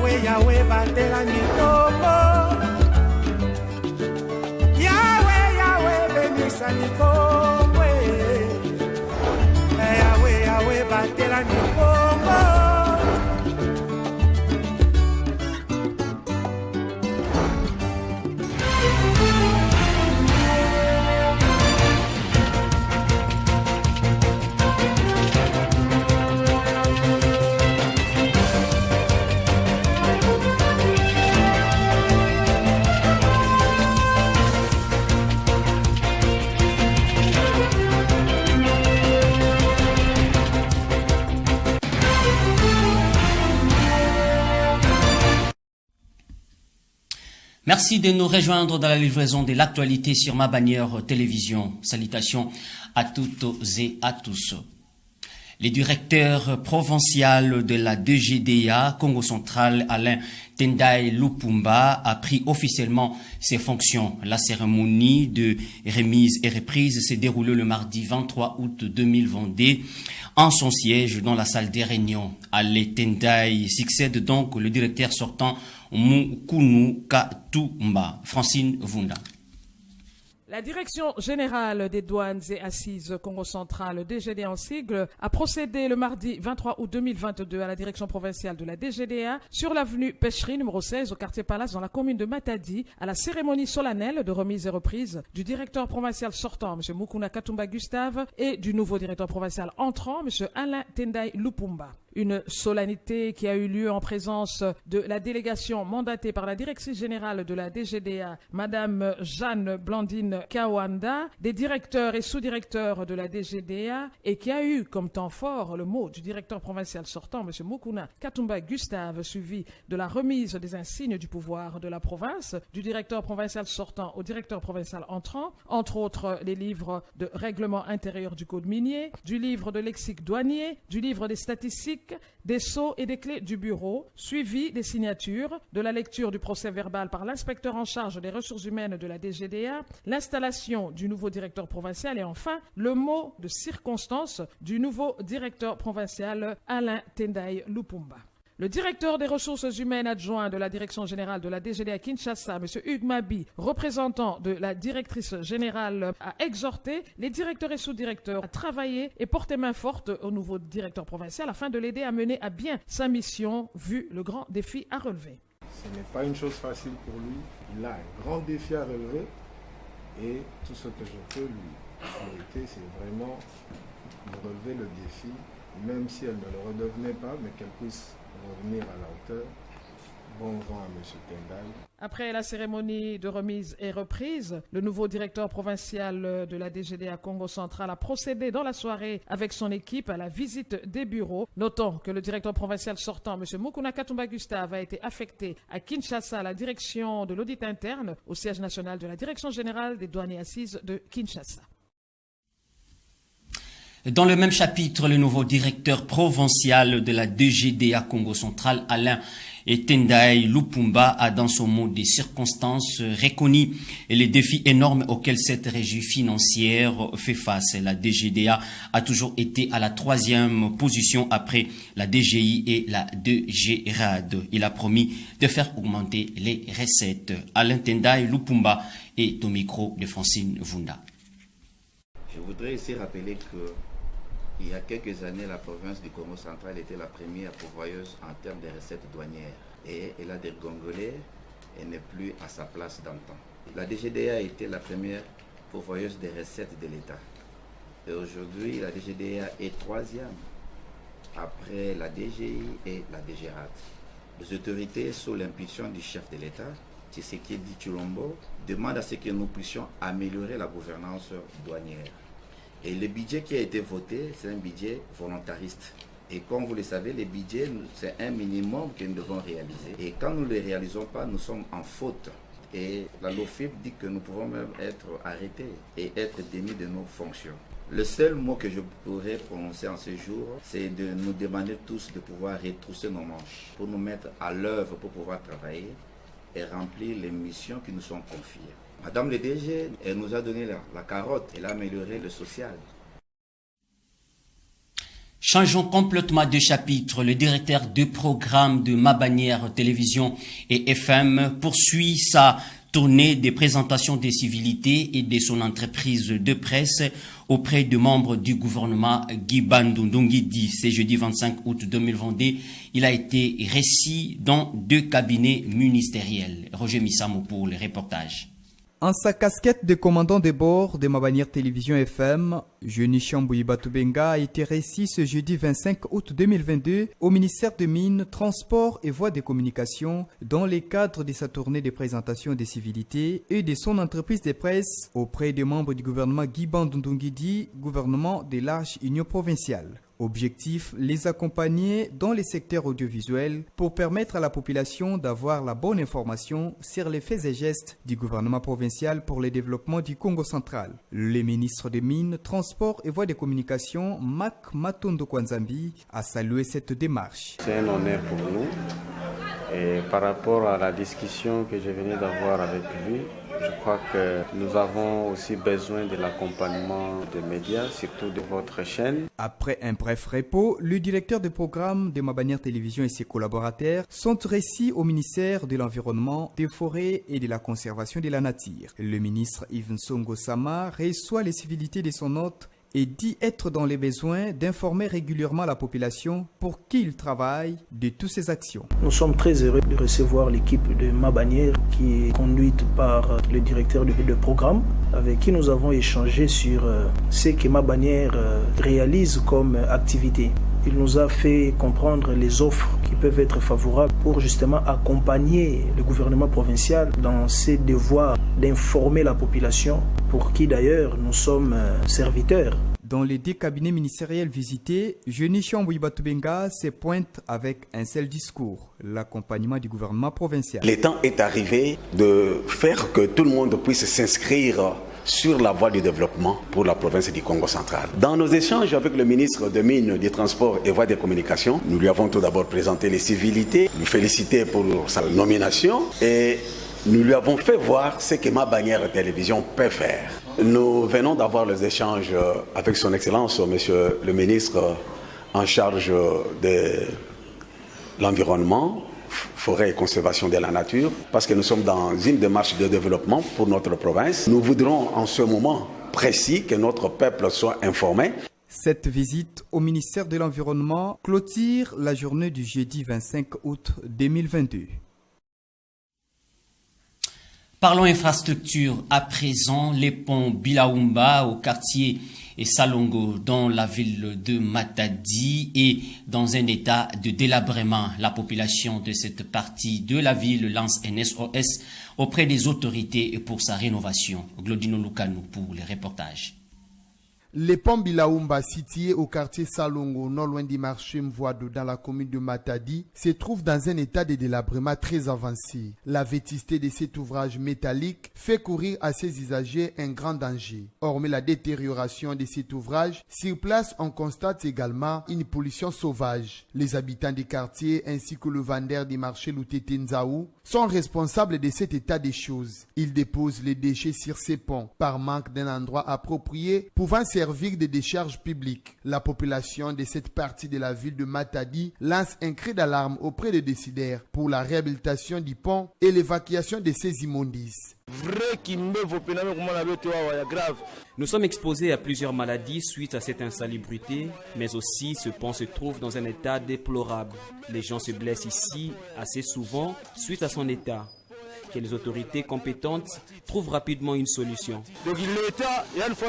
Yahweh, Yahweh, batela nikombo. Yahweh, Yahweh, benisa nikombo. Yahweh, Yahweh, batela nikombo. Merci de nous rejoindre dans la livraison de l'actualité sur ma bannière télévision. Salutations à toutes et à tous. Le directeur provincial de la DGDA Congo Central, Alain Tendai Lupumba, a pris officiellement ses fonctions. La cérémonie de remise et reprise s'est déroulée le mardi 23 août 2022 en son siège dans la salle des réunions. Alain Tendai succède donc le directeur sortant Mukunu Katumba. Francine Vunda. La Direction générale des douanes et assises Congo Central, DGD en sigle, a procédé le mardi 23 août 2022 à la direction provinciale de la DGDA sur l'avenue Pêcherie numéro 16 au quartier Palace dans la commune de Matadi à la cérémonie solennelle de remise et reprise du directeur provincial sortant, M. Mukuna Katumba Gustave, et du nouveau directeur provincial entrant, M. Alain Tendai Lupumba. Une solennité qui a eu lieu en présence de la délégation mandatée par la directrice générale de la DGDA, Madame Jeanne Blandine Kawanda, des directeurs et sous-directeurs de la DGDA, et qui a eu comme temps fort le mot du directeur provincial sortant, M. Mukuna Katumba Gustave, suivi de la remise des insignes du pouvoir de la province, du directeur provincial sortant au directeur provincial entrant, entre autres les livres de règlement intérieur du code minier, du livre de lexique douanier, du livre des statistiques, des sceaux et des clés du bureau, suivi des signatures, de la lecture du procès verbal par l'inspecteur en charge des ressources humaines de la DGDA, l'installation du nouveau directeur provincial et enfin le mot de circonstance du nouveau directeur provincial Alain Tendai Lupumba. Le directeur des ressources humaines adjoint de la direction générale de la DGDA à Kinshasa, M. Hugues Mabi, représentant de la directrice générale, a exhorté les directeurs et sous-directeurs à travailler et porter main forte au nouveau directeur provincial afin de l'aider à mener à bien sa mission vu le grand défi à relever. Ce n'est pas une chose facile pour lui. Il a un grand défi à relever et tout ce que je peux lui souhaiter, c'est vraiment de relever le défi, même si elle ne le redevenait pas, mais qu'elle puisse revenir à la hauteur. Bon vent à M. Tendai. Après la cérémonie de remise et reprise, le nouveau directeur provincial de la DGDA Congo Central a procédé dans la soirée avec son équipe à la visite des bureaux. Notons que le directeur provincial sortant, M. Mukuna Katumba Gustave, a été affecté à Kinshasa à la direction de l'audit interne au siège national de la Direction générale des douanes et assises de Kinshasa. Dans le même chapitre, le nouveau directeur provincial de la DGDA Congo Central, Alain Tendai Lupumba, a dans son mot des circonstances reconnu les défis énormes auxquels cette régie financière fait face. La DGDA a toujours été à la 3e position après la DGI et la DGRAD. Il a promis de faire augmenter les recettes. Alain Tendai Lupumba est au micro de Francine Vunda. Je voudrais ici rappeler que il y a quelques années, la province du Congo central était la première pourvoyeuse en termes de recettes douanières. Et elle a dégringolé et n'est plus à sa place d'antan. La DGDA était la première pourvoyeuse des recettes de l'État. Et aujourd'hui, la DGDA est 3e, après la DGI et la DGRAD. Les autorités, sous l'impulsion du chef de l'État, Tshisekedi Tshilombo, demandent à ce que nous puissions améliorer la gouvernance douanière. Et le budget qui a été voté, c'est un budget volontariste. Et comme vous le savez, les budgets, c'est un minimum que nous devons réaliser. Et quand nous ne les réalisons pas, nous sommes en faute. Et la LOFIP dit que nous pouvons même être arrêtés et être démis de nos fonctions. Le seul mot que je pourrais prononcer en ce jour, c'est de nous demander tous de pouvoir retrousser nos manches pour nous mettre à l'œuvre, pour pouvoir travailler et remplir les missions qui nous sont confiées. Madame le DG, elle nous a donné la carotte, elle a amélioré le social. Changeons complètement de chapitre. Le directeur de programme de Ma Bannière Télévision et FM poursuit sa tournée des présentations des civilités et de son entreprise de presse auprès de membres du gouvernement Guy Bandundungidi. C'est jeudi 25 août 2022. Il a été reçu dans 2 cabinets ministériels. Roger Missamo pour le reportage. En sa casquette de commandant de bord de Ma Bannière Télévision FM, Jeuni Chambouyi Batubenga a été reçu ce jeudi 25 août 2022 au ministère des Mines, Transports et Voies de Communication dans le cadre de sa tournée de présentation des civilités et de son entreprise de presse auprès des membres du gouvernement Guy Bandundungidi, gouvernement de l'arche Union provinciale. Objectif, les accompagner dans les secteurs audiovisuels pour permettre à la population d'avoir la bonne information sur les faits et gestes du gouvernement provincial pour le développement du Congo central. Le ministre des Mines, Transports et Voies de Communication, Mac Matondo Kwanzambi, a salué cette démarche. C'est un honneur pour nous et par rapport à la discussion que je venais d'avoir avec lui, je crois que nous avons aussi besoin de l'accompagnement des médias, surtout de votre chaîne. Après un bref repos, le directeur de programme de Ma Bannière Télévision et ses collaborateurs sont reçus au ministère de l'Environnement, des Forêts et de la Conservation de la Nature. Le ministre Yves Nsongo Sama reçoit les civilités de son hôte et dit être dans les besoins d'informer régulièrement la population pour qui il travaille de toutes ses actions. Nous sommes très heureux de recevoir l'équipe de Ma Bannière qui est conduite par le directeur de programme avec qui nous avons échangé sur ce que Ma Bannière réalise comme activité. Il nous a fait comprendre les offres qui peuvent être favorables pour justement accompagner le gouvernement provincial dans ses devoirs d'informer la population, pour qui d'ailleurs nous sommes serviteurs. Dans les 2 cabinets ministériels visités, Jeuni Chambouyi Batubenga se pointe avec un seul discours, l'accompagnement du gouvernement provincial. Le temps est arrivé de faire que tout le monde puisse s'inscrire sur la voie du développement pour la province du Congo central. Dans nos échanges avec le ministre des Mines, des Transports et Voies de Communication, nous lui avons tout d'abord présenté les civilités, lui félicité pour sa nomination et nous lui avons fait voir ce que Ma Bannière Télévision peut faire. Nous venons d'avoir les échanges avec son Excellence, Monsieur le ministre en charge de l'environnement, forêt et conservation de la nature, parce que nous sommes dans une démarche de développement pour notre province. Nous voudrons en ce moment précis que notre peuple soit informé. Cette visite au ministère de l'Environnement clôture la journée du jeudi 25 août 2022. Parlons infrastructure à présent. Les ponts Bilaoumba au quartier Salongo dans la ville de Matadi est dans un état de délabrement. La population de cette partie de la ville lance un SOS auprès des autorités pour sa rénovation. Glodino Lukanou pour les reportages. Les ponts Bilaoumba, situés au quartier Salongo, non loin du marché Mvoado dans la commune de Matadi, se trouvent dans un état de délabrement très avancé. La vétusté de cet ouvrage métallique fait courir à ses usagers un grand danger. Hormis la détérioration de cet ouvrage, sur place on constate également une pollution sauvage. Les habitants du quartier ainsi que le vendeur du marché Loutete Nzaou sont responsables de cet état des choses. Ils déposent les déchets sur ces ponts par manque d'un endroit approprié pouvant servir de décharge publique. La population de cette partie de la ville de Matadi lance un cri d'alarme auprès des décideurs pour la réhabilitation du pont et l'évacuation de ces immondices. Nous sommes exposés à plusieurs maladies suite à cette insalubrité, mais aussi ce pont se trouve dans un état déplorable. Les gens se blessent ici assez souvent suite à son état. Que les autorités compétentes trouvent rapidement une solution. Donc l'État, il y a une fois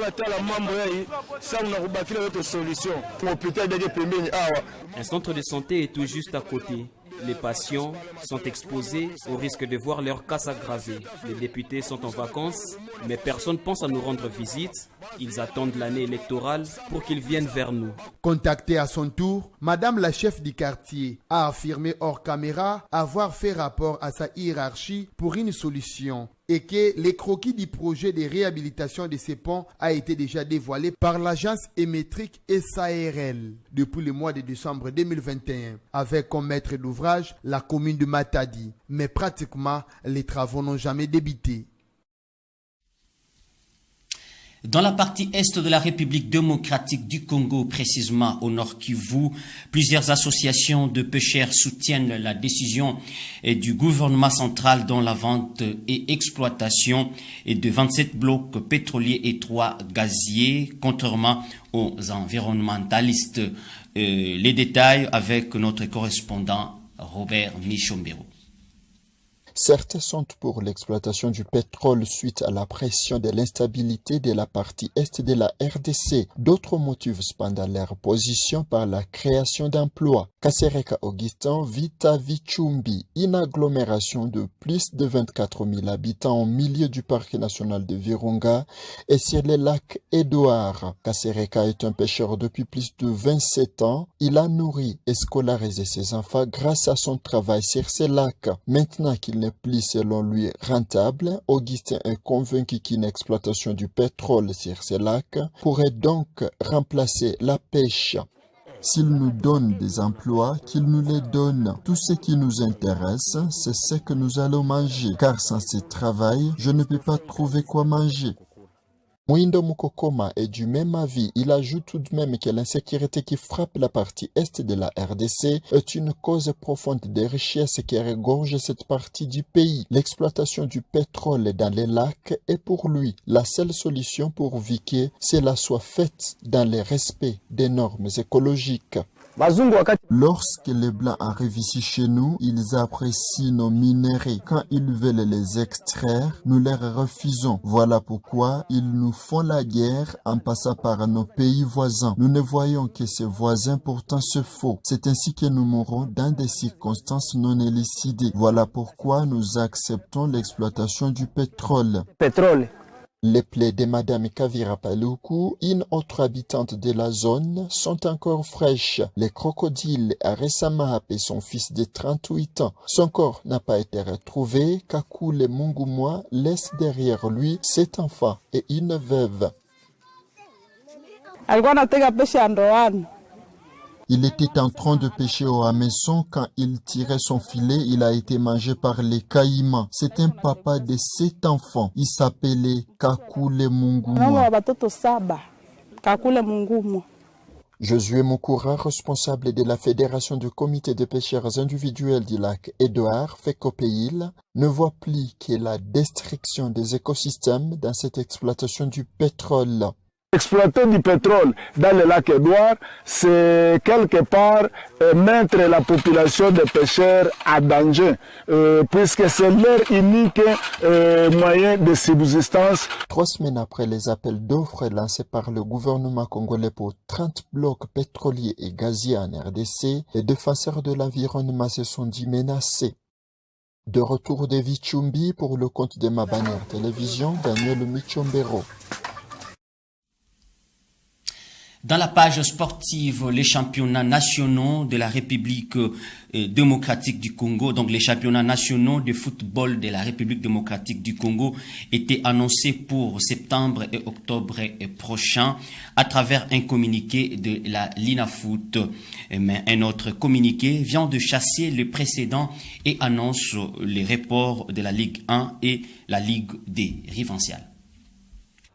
un centre de santé est tout juste à côté. Les patients sont exposés au risque de voir leur cas s'aggraver. Les députés sont en vacances, mais personne ne pense à nous rendre visite. Ils attendent l'année électorale pour qu'ils viennent vers nous. Contactée à son tour, Madame la chef du quartier a affirmé hors caméra avoir fait rapport à sa hiérarchie pour une solution et que les croquis du projet de réhabilitation de ces ponts a été déjà dévoilé par l'agence émétrique SARL depuis le mois de décembre 2021 avec comme maître d'ouvrage la commune de Matadi. Mais pratiquement, les travaux n'ont jamais débuté. Dans la partie est de la République démocratique du Congo, précisément au Nord Kivu, plusieurs associations de pêcheurs soutiennent la décision du gouvernement central dans la vente et exploitation de 27 blocs pétroliers et 3 gaziers, contrairement aux environnementalistes. Les détails avec notre correspondant Robert Michombero. Certains sont pour l'exploitation du pétrole suite à la pression de l'instabilité de la partie est de la RDC. D'autres motivent cependant leur position par la création d'emplois. Kasereka Augustin vit à Vichumbi, une agglomération de plus de 24 000 habitants au milieu du parc national de Virunga et sur le lac Édouard. Kasereka est un pêcheur depuis plus de 27 ans. Il a nourri et scolarisé ses enfants grâce à son travail sur ces lacs. Maintenant qu'il n'est plus selon lui rentable, Augustin est convaincu qu'une exploitation du pétrole sur ces lacs pourrait donc remplacer la pêche. S'il nous donne des emplois, qu'il nous les donne. Tout ce qui nous intéresse, c'est ce que nous allons manger, car sans ce travail, je ne peux pas trouver quoi manger. Mwindo Mukokoma est du même avis. Il ajoute tout de même que l'insécurité qui frappe la partie est de la RDC est une cause profonde des richesses qui regorgent cette partie du pays. L'exploitation du pétrole dans les lacs est pour lui la seule solution pourvu que cela soit fait dans le respect des normes écologiques. Lorsque les Blancs arrivent ici chez nous, ils apprécient nos minéraux. Quand ils veulent les extraire, nous leur refusons. Voilà pourquoi ils nous font la guerre en passant par nos pays voisins. Nous ne voyons que ces voisins pourtant se faux. C'est ainsi que nous mourrons dans des circonstances non élucidées. Voilà pourquoi nous acceptons l'exploitation du pétrole. Les plaies de Madame Kavira Paluku, une autre habitante de la zone, sont encore fraîches. Le crocodile a récemment happé son fils de 38 ans. Son corps n'a pas été retrouvé. Kakule Mungumwa laisse derrière lui 7 enfants et une veuve. Il était en train de pêcher au hameçon quand il tirait son filet. Il a été mangé par les caïmans. C'est un papa de 7 enfants. Il s'appelait Kakule Mungumwa. Josué Mukura, responsable de la Fédération du comité de pêcheurs individuels du lac Édouard, FECOPEIL, ne voit plus que la destruction des écosystèmes dans cette exploitation du pétrole. Exploiter du pétrole dans le lac Édouard, c'est quelque part mettre la population de pêcheurs à danger, puisque c'est leur unique moyen de subsistance. 3 semaines après les appels d'offres lancés par le gouvernement congolais pour 30 blocs pétroliers et gaziers en RDC, les défenseurs de l'environnement se sont dit menacés. De retour de Vichumbi pour le compte de Ma Bannière Télévision, Daniel Michombero. Dans la page sportive, les championnats nationaux de la République démocratique du Congo, donc les championnats nationaux de football de la République démocratique du Congo, étaient annoncés pour septembre et octobre prochains à travers un communiqué de la Linafoot. Mais un autre communiqué vient de chasser le précédent et annonce les reports de la Ligue 1 et la Ligue des Rivenciales.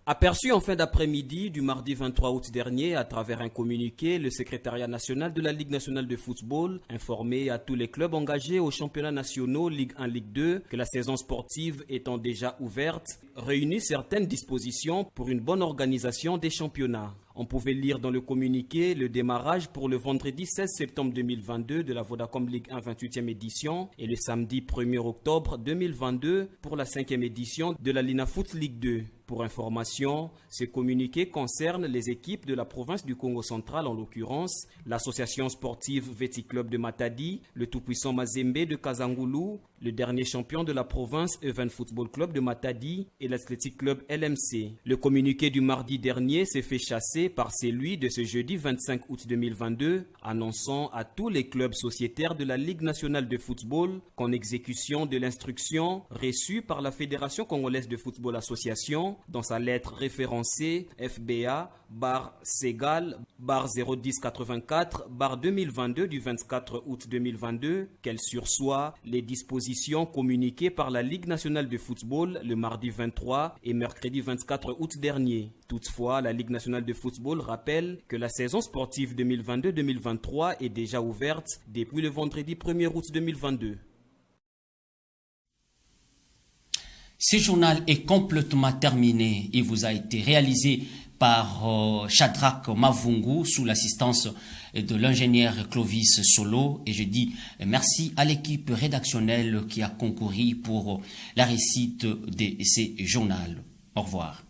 Aperçu en fin d'après-midi du mardi 23 août dernier à travers un communiqué, le secrétariat national de la Ligue nationale de football informait à tous les clubs engagés aux championnats nationaux Ligue 1, Ligue 2 que la saison sportive étant déjà ouverte, réunit certaines dispositions pour une bonne organisation des championnats. On pouvait lire dans le communiqué le démarrage pour le vendredi 16 septembre 2022 de la Vodacom Ligue 1 28e édition et le samedi 1er octobre 2022 pour la 5e édition de la Linafoot Ligue 2. Pour information, ce communiqué concerne les équipes de la province du Congo central, en l'occurrence l'association sportive Veti Club de Matadi, le tout-puissant Mazembe de Kazangoulou, le dernier champion de la province Even Football Club de Matadi et l'Athletic Club LMC. Le communiqué du mardi dernier s'est fait chasser par celui de ce jeudi 25 août 2022, annonçant à tous les clubs sociétaires de la Ligue nationale de football qu'en exécution de l'instruction reçue par la Fédération congolaise de football association, dans sa lettre référencée FBA/Segal/01084/2022 du 24 août 2022, qu'elle sursoit les dispositions compétition communiquée par la Ligue nationale de football le mardi 23 et mercredi 24 août dernier. Toutefois, la Ligue nationale de football rappelle que la saison sportive 2022-2023 est déjà ouverte depuis le vendredi 1er août 2022. Ce journal est complètement terminé. Il vous a été réalisé par Shadrach Mavungu sous l'assistance de l'ingénieur Clovis Solo. Et je dis merci à l'équipe rédactionnelle qui a concouru pour la réussite de ces journaux. Au revoir.